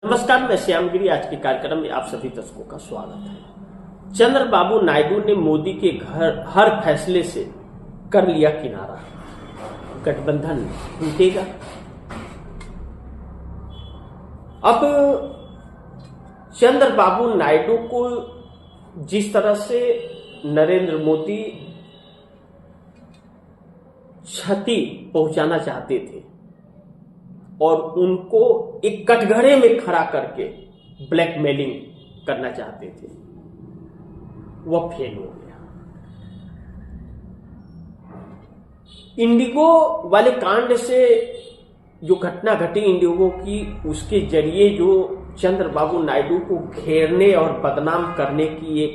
नमस्कार, मैं श्यामगिरी। आज के कार्यक्रम में आप सभी दर्शकों का स्वागत है। चंद्रबाबू नायडू ने मोदी के घर हर फैसले से कर लिया किनारा। गठबंधन टूटेगा। अब चंद्रबाबू नायडू को जिस तरह से नरेंद्र मोदी क्षति पहुंचाना चाहते थे और उनको एक कटघरे में खड़ा करके ब्लैकमेलिंग करना चाहते थे, वह फेल हो गया। इंडिगो वाले कांड से जो घटना घटी इंडिगो की, उसके जरिए जो चंद्रबाबू नायडू को घेरने और बदनाम करने की एक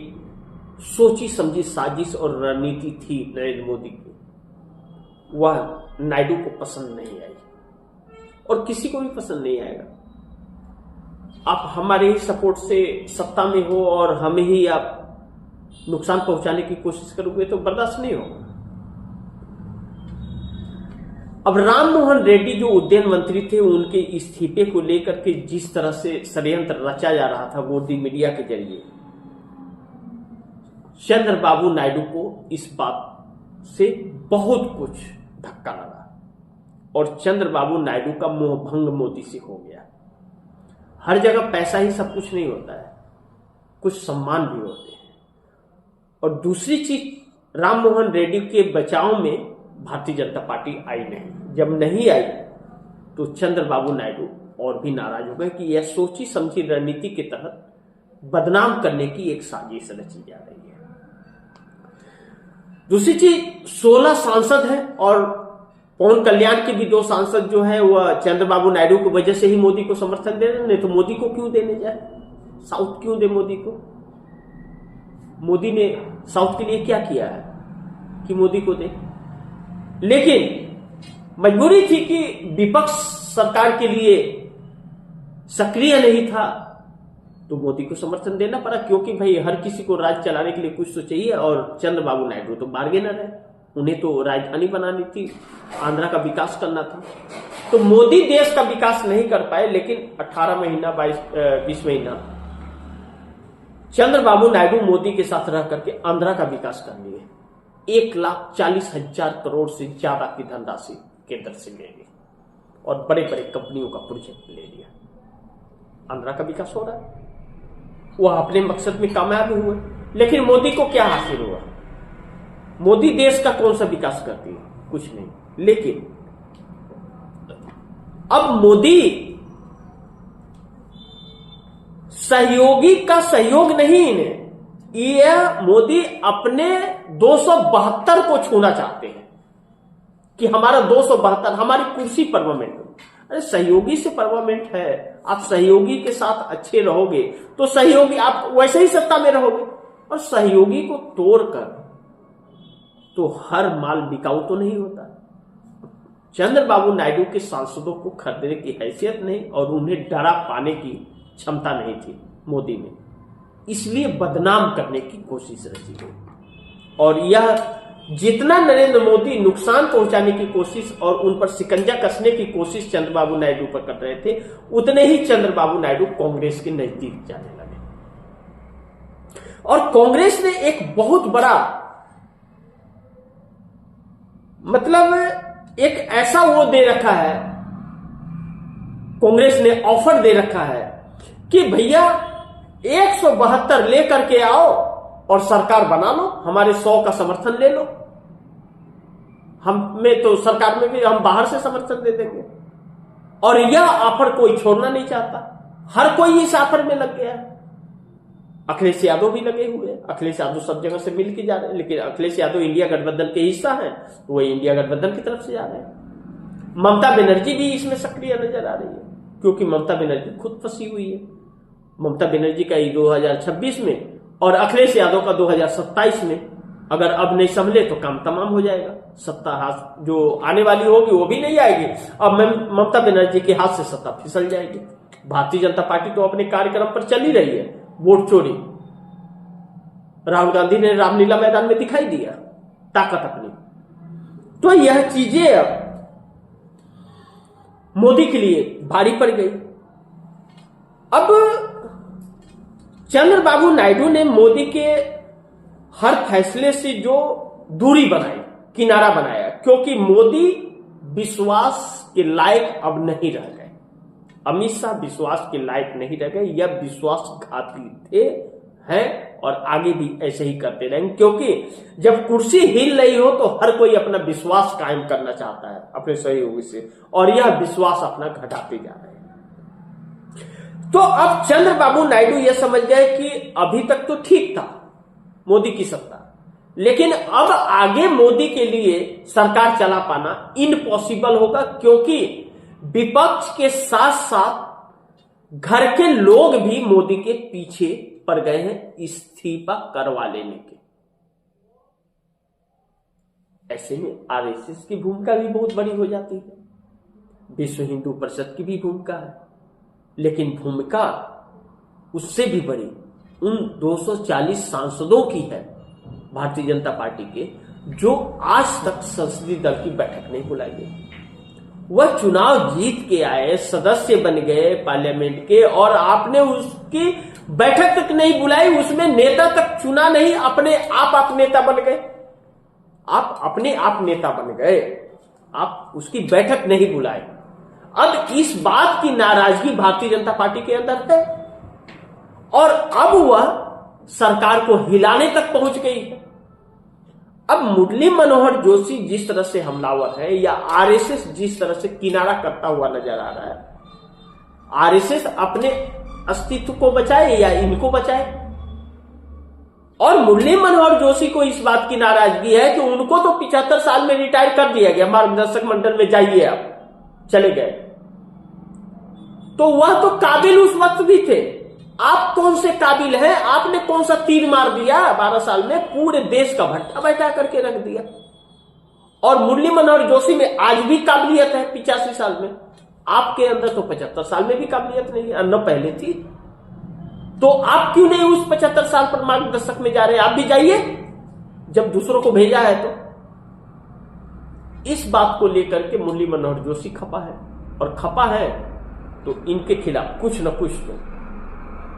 सोची समझी साजिश और रणनीति थी नरेंद्र मोदी की, वह नायडू को पसंद नहीं आई और किसी को भी पसंद नहीं आएगा। आप हमारे ही सपोर्ट से सत्ता में हो और हमें ही आप नुकसान पहुंचाने की कोशिश करोगे तो बर्दाश्त नहीं होगा। अब राम मोहन रेड्डी जो उद्यान मंत्री थे, उनके इस्तीफे को लेकर के जिस तरह से षड्यंत्र रचा जा रहा था मोदी मीडिया के जरिए, चंद्रबाबू नायडू को इस बात से बहुत कुछ धक्का लगा और चंद्रबाबू नायडू का मोह भंग मोदी से हो गया। हर जगह पैसा ही सब कुछ नहीं होता है, कुछ सम्मान भी होते हैं। और दूसरी चीज, राम मोहन रेड्डी के बचाव में भारतीय जनता पार्टी आई नहीं। जब नहीं आई तो चंद्रबाबू नायडू और भी नाराज हो गए कि यह सोची समझी रणनीति के तहत बदनाम करने की एक साजिश रची जा रही है। दूसरी चीज, 16 सांसद हैं और पवन कल्याण के भी 2 सांसद जो है वह चंद्रबाबू नायडू की वजह से ही मोदी को समर्थन दे रहे हैं। नहीं तो मोदी को क्यों देने जाए? साउथ क्यों दे मोदी को? मोदी ने साउथ के लिए क्या किया है कि मोदी को दे? लेकिन मजबूरी थी कि विपक्ष सरकार के लिए सक्रिय नहीं था तो मोदी को समर्थन देना पड़ा, क्योंकि भाई हर किसी को राज्य चलाने के लिए कुछ तो चाहिए और चंद्रबाबू नायडू तो बार्गेनर है, उन्हें तो राजधानी बनानी थी, आंध्रा का विकास करना था। तो मोदी देश का विकास नहीं कर पाए, लेकिन 18 महीना 20 महीना चंद्रबाबू नायडू मोदी के साथ रह करके आंध्रा का विकास कर लिए। 1,40,000 करोड़ से ज्यादा की धनराशि केंद्र से ले ली और बड़े बड़े कंपनियों का प्रोजेक्ट ले लिया। आंध्रा का विकास हो रहा है, वह अपने मकसद में कामयाब हुए। लेकिन मोदी को क्या हासिल हुआ? मोदी देश का कौन सा विकास करती है? कुछ नहीं। लेकिन अब मोदी सहयोगी का सहयोग नहीं इन्हें, यह मोदी अपने 272 को छूना चाहते हैं कि हमारा 272 हमारी कुर्सी परमानेंट हो। अरे सहयोगी से परमानेंट है, आप सहयोगी के साथ अच्छे रहोगे तो सहयोगी आप वैसे ही सत्ता में रहोगे। और सहयोगी को तोड़कर तो हर माल बिकाऊ तो नहीं होता। चंद्रबाबू नायडू के सांसदों को खरीदने की हैसियत नहीं और उन्हें डरा पाने की क्षमता नहीं थी मोदी में, इसलिए बदनाम करने की कोशिश रची गई। और यह जितना नरेंद्र मोदी नुकसान पहुंचाने की कोशिश और उन पर शिकंजा कसने की कोशिश चंद्रबाबू नायडू पर कर रहे थे, उतने ही चंद्रबाबू नायडू कांग्रेस के नजदीक जाने लगे। और कांग्रेस ने एक बहुत बड़ा, मतलब एक ऐसा वो दे रखा है, कांग्रेस ने ऑफर दे रखा है कि भैया 172 लेकर के आओ और सरकार बना लो, हमारे 100 का समर्थन ले लो, हमें तो सरकार में भी हम बाहर से समर्थन दे देंगे। और यह ऑफर कोई छोड़ना नहीं चाहता, हर कोई इस ऑफर में लग गया है। अखिलेश यादव भी लगे हुए हैं, अखिलेश यादव सब जगह से मिल के जा रहे हैं, लेकिन अखिलेश यादव इंडिया गठबंधन के हिस्सा हैं, वो इंडिया गठबंधन की तरफ से जा रहे हैं। ममता बनर्जी भी इसमें सक्रिय नजर आ रही है, क्योंकि ममता बनर्जी खुद फंसी हुई है। ममता बनर्जी का 2026 में और अखिलेश यादव का 2027 में, अगर अब नहीं संभले तो काम तमाम हो जाएगा। सत्ता हाथ जो आने वाली होगी वो भी नहीं आएगी, अब ममता बनर्जी के हाथ से सत्ता फिसल जाएगी। भारतीय जनता पार्टी तो अपने कार्यक्रम पर चल ही रही है, वोट चोरी। राहुल गांधी ने रामलीला मैदान में दिखाई दिया ताकत अपनी। तो यह चीजें अब मोदी के लिए भारी पड़ गई। अब चंद्रबाबू नायडू ने मोदी के हर फैसले से जो दूरी बनाई, किनारा बनाया, क्योंकि मोदी विश्वास के लायक अब नहीं रह गए। अमित शाह विश्वास के लायक नहीं रह गए, यह विश्वासघाती थे, हैं और आगे भी ऐसे ही करते रहेंगे, क्योंकि जब कुर्सी हिल रही हो तो हर कोई अपना विश्वास कायम करना चाहता है अपने सहयोगी से, और यह विश्वास अपना घटाते जा रहे हैं। तो अब चंद्रबाबू नायडू यह समझ गए कि अभी तक तो ठीक था मोदी की सत्ता, लेकिन अब आगे मोदी के लिए सरकार चला पाना इम्पॉसिबल होगा, क्योंकि विपक्ष के साथ साथ घर के लोग भी मोदी के पीछे पड़ गए हैं इस्तीफा करवा लेने के। ऐसे में आरएसएस की भूमिका भी बहुत बड़ी हो जाती है, विश्व हिंदू परिषद की भी भूमिका है, लेकिन भूमिका उससे भी बड़ी उन 240 सांसदों की है भारतीय जनता पार्टी के, जो आज तक संसदीय दल की बैठक नहीं बुलाई गई। वह चुनाव जीत के आए, सदस्य बन गए पार्लियामेंट के, और आपने उसकी बैठक तक नहीं बुलाई, उसमें नेता तक चुना नहीं, अपने आप नेता बन गए। आप अपने आप नेता बन गए, आप उसकी बैठक नहीं बुलाए। अब इस बात की नाराजगी भारतीय जनता पार्टी के अंदर है, और अब वह सरकार को हिलाने तक पहुंच गई है। अब मुरली मनोहर जोशी जिस तरह से हमलावर है, या आरएसएस जिस तरह से किनारा करता हुआ नजर आ रहा है, आरएसएस अपने अस्तित्व को बचाए या इनको बचाए। और मुरली मनोहर जोशी को इस बात की नाराजगी है कि उनको तो 75 साल में रिटायर कर दिया गया, मार्गदर्शक मंडल में जाइए, आप चले गए, तो वह तो काबिल उस वक्त भी थे। आप कौन से काबिल हैं? आपने कौन सा तीर मार दिया 12 साल में? पूरे देश का भट्टा बैठा करके रख दिया। और मुरली मनोहर जोशी में आज भी काबिलियत है 85 साल में, आपके अंदर तो 75 साल में भी काबिलियत नहीं है, न पहले थी। तो आप क्यों नहीं उस 75 साल पर मार्गदर्शक में जा रहे हैं? आप भी जाइए, जब दूसरों को भेजा है तो। इस बात को लेकर के मुरली मनोहर जोशी खपा है, और खपा है तो इनके खिलाफ कुछ न कुछ तो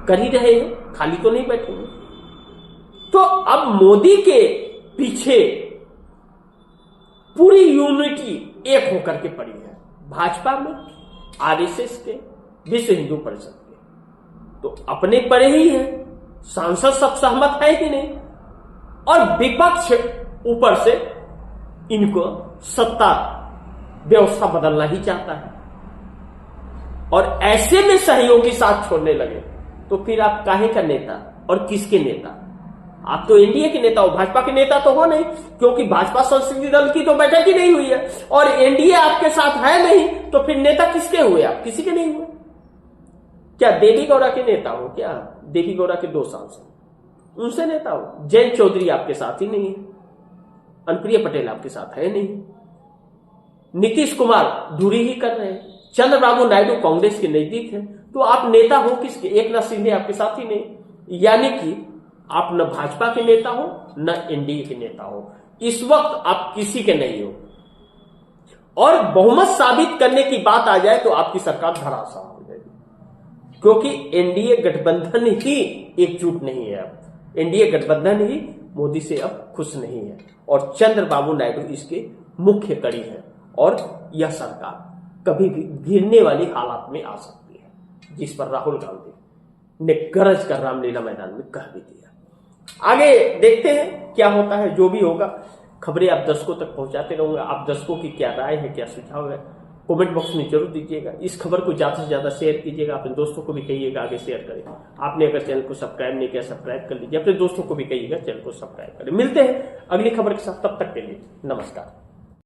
कर ही रहे हैं, खाली तो नहीं बैठेंगे। तो अब मोदी के पीछे पूरी यूनिटी एक होकर के पड़ी है, भाजपा में, आरएसएस के, विश्व हिंदू परिषद के। तो अपने पड़े ही हैं, सांसद सब सहमत है कि नहीं, और विपक्ष ऊपर से इनको सत्ता व्यवस्था बदलना ही चाहता है। और ऐसे में सहयोगी साथ छोड़ने लगे तो फिर आप काहे का नेता और किसके नेता? आप तो एनडीए के नेता हो, भाजपा के नेता तो हो नहीं, क्योंकि भाजपा संसदीय दल की तो बैठक ही नहीं हुई है, और एनडीए आपके साथ है नहीं, तो फिर नेता किसके हुए? आप किसी के नहीं हुए। क्या देवी गौड़ा के नेता हो? क्या देवी गौड़ा के 2 सांसद उनसे नेता हो? जयंत चौधरी आपके साथ ही नहीं है, अनुप्रिया पटेल आपके साथ है नहीं, नीतीश कुमार दूरी ही कर रहे हैं, चंद्रबाबू नायडू कांग्रेस के नजदीक है, तो आप नेता हो किसके? एकनाथ शिंदे आपके साथ ही नहीं। यानी कि आप न भाजपा के नेता हो, न एनडीए के नेता हो, इस वक्त आप किसी के नहीं हो। और बहुमत साबित करने की बात आ जाए तो आपकी सरकार धराशायी हो जाएगी, क्योंकि एनडीए गठबंधन ही एकजुट नहीं है। अब एनडीए गठबंधन ही मोदी से अब खुश नहीं है, और चंद्रबाबू नायडू इसके मुख्य कड़ी है, और यह सरकार कभी भी गिरने वाली हालात में आ सकती है, जिस पर राहुल गांधी ने गरज कर रामलीला मैदान में कह भी दिया। आगे देखते हैं क्या होता है, जो भी होगा खबरें आप दर्शकों तक पहुंचाते रहूंगा। आप दर्शकों की क्या राय है, क्या सुझाव है, कमेंट बॉक्स में जरूर दीजिएगा। इस खबर को ज्यादा से ज्यादा शेयर कीजिएगा, अपने दोस्तों को भी कहिएगा आगे शेयर करें। आपने अगर चैनल को सब्सक्राइब नहीं किया, सब्सक्राइब कर लीजिए, अपने दोस्तों को भी कहिएगा चैनल को सब्सक्राइब करें। मिलते हैं अगली खबर के साथ, तब तक के लिए नमस्कार।